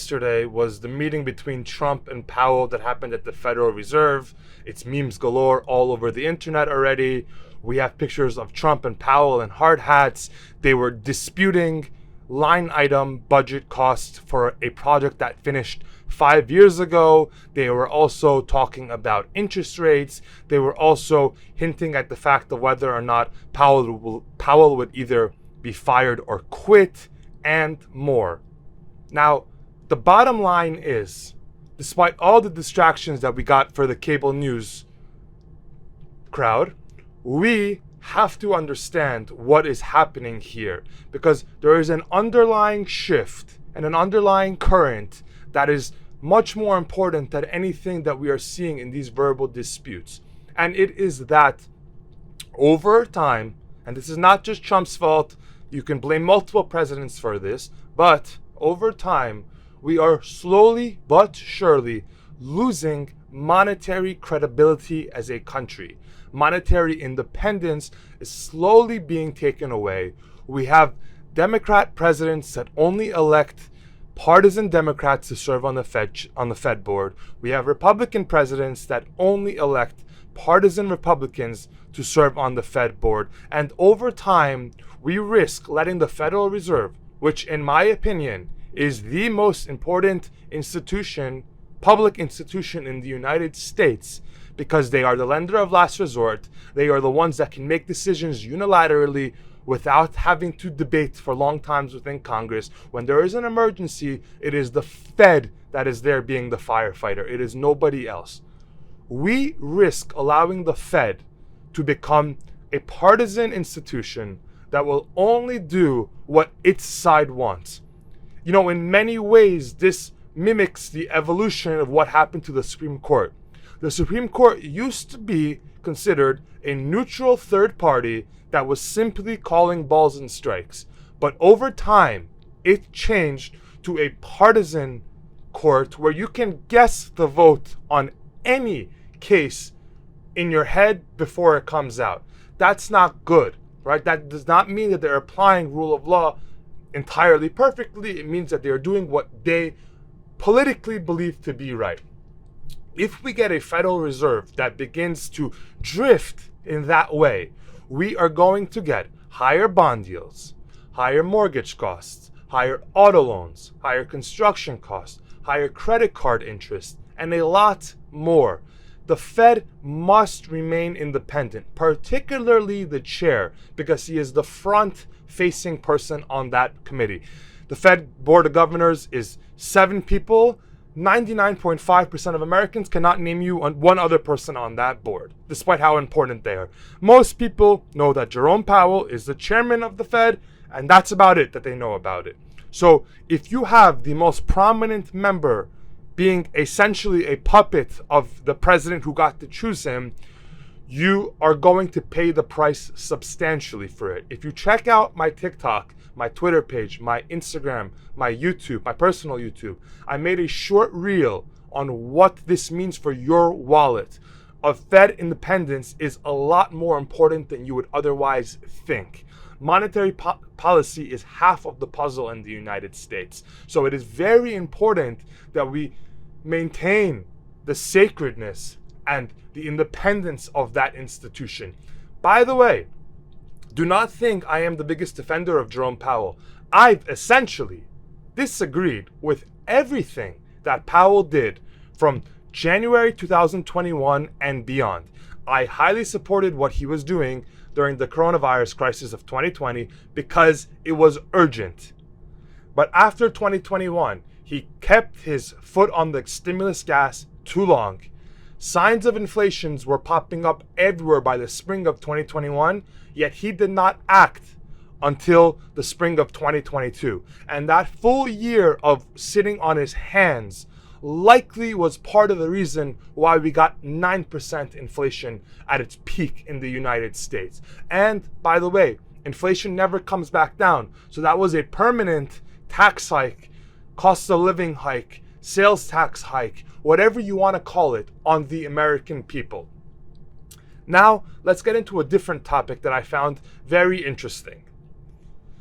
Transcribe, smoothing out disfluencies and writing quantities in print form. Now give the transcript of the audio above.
yesterday was the meeting between Trump and Powell that happened at the Federal Reserve. It's memes galore all over the internet already. We have pictures of Trump and Powell in hard hats. They were disputing line item budget costs for a project that finished 5 years ago. They were also talking about interest rates. They were also hinting at the fact of whether or not Powell would either be fired or quit, and more. Now, the bottom line is, despite all the distractions that we got for the cable news crowd, we have to understand what is happening here, because there is an underlying shift and an underlying current that is much more important than anything that we are seeing in these verbal disputes. And it is that over time, and this is not just Trump's fault, you can blame multiple presidents for this, but over time, we are slowly but surely losing monetary credibility as a country. Monetary independence is slowly being taken away. We have Democrat presidents that only elect partisan Democrats to serve on the Fed board. We have Republican presidents that only elect partisan Republicans to serve on the Fed board. And over time, we risk letting the Federal Reserve, which in my opinion is the most important institution, public institution in the United States, because they are the lender of last resort. They are the ones that can make decisions unilaterally without having to debate for long times within Congress. When there is an emergency, it is the Fed that is there being the firefighter. It is nobody else. We risk allowing the Fed to become a partisan institution that will only do what its side wants. You know, in many ways, this mimics the evolution of what happened to the Supreme Court. The Supreme Court used to be considered a neutral third party that was simply calling balls and strikes. But over time, it changed to a partisan court where you can guess the vote on any case in your head before it comes out. That's not good, right? That does not mean that they're applying rule of law entirely perfectly. It means that they're doing what they politically believe to be right. If we get a Federal Reserve that begins to drift in that way, we are going to get higher bond yields, higher mortgage costs, higher auto loans, higher construction costs, higher credit card interest, and a lot more. The Fed must remain independent, particularly the chair, because he is the front-facing person on that committee. The Fed Board of Governors is 7 people. 99.5% of Americans cannot name you one other person on that board, despite how important they are. Most people know that Jerome Powell is the chairman of the Fed, and that's about it that they know about it. So if you have the most prominent member being essentially a puppet of the president who got to choose him, you are going to pay the price substantially for it. If you check out my TikTok, my Twitter page, my Instagram, my YouTube, my personal YouTube, I made a short reel on what this means for your wallet. Fed independence is a lot more important than you would otherwise think. Monetary policy is half of the puzzle in the United States. So it is very important that we maintain the sacredness and the independence of that institution. By the way, do not think I am the biggest defender of Jerome Powell. I've essentially disagreed with everything that Powell did from January 2021 and beyond. I highly supported what he was doing during the coronavirus crisis of 2020 because it was urgent. But after 2021, he kept his foot on the stimulus gas too long. Signs of inflation were popping up everywhere by the spring of 2021, yet he did not act until the spring of 2022. And that full year of sitting on his hands likely was part of the reason why we got 9% inflation at its peak in the United States. And by the way, inflation never comes back down. So that was a permanent tax hike, cost of living hike, sales tax hike, whatever you want to call it, on the American people. Now, let's get into a different topic that I found very interesting.